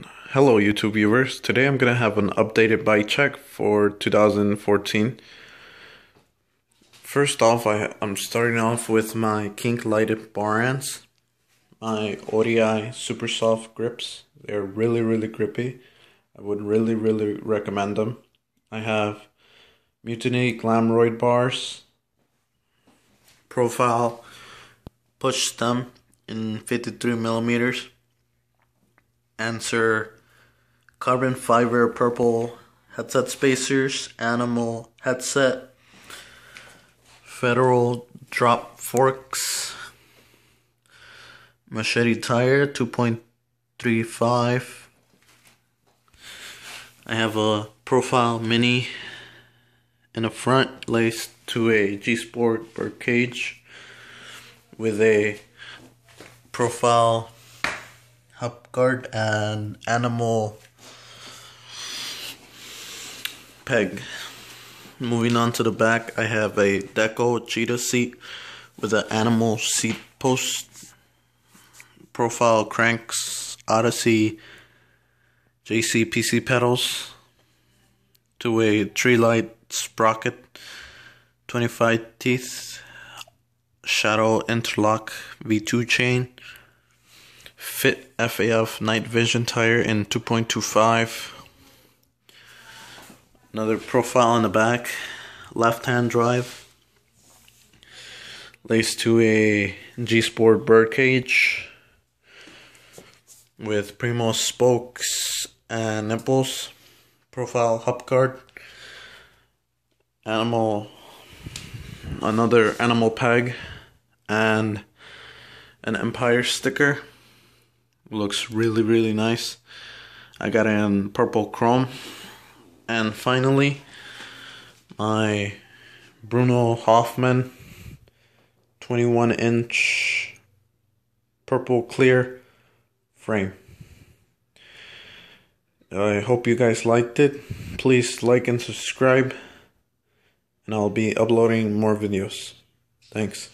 Hello YouTube viewers, today I'm going to have an updated bike check for 2014. First off, I'm starting off with my kink lighted bar ends, my ODI super soft grips. They're really grippy. I would really recommend them. I have Mutiny Glamroid bars, profile push stem in 53 millimeters, Answer carbon fiber purple headset spacers, animal headset, Federal drop forks, machete tire 2.35. I have a profile mini in the front laced to a G Sport bird cage with a profile hub guard and animal peg. Moving on to the back, I have a Deco cheetah seat with an animal seat post, profile cranks, Odyssey JC PC pedals to a tree light sprocket, 25 teeth, Shadow interlock V2 chain, Fit FAF night vision tire in 2.25. Another profile on the back, left hand drive, laced to a G Sport bird cage with Primo spokes and nipples, profile hub guard, another animal peg, and an Empire sticker. Looks really nice. I got it in purple chrome. And finally, my Bruno Hoffman 21-inch purple clear frame. I hope you guys liked it. Please like and subscribe, and I'll be uploading more videos. Thanks.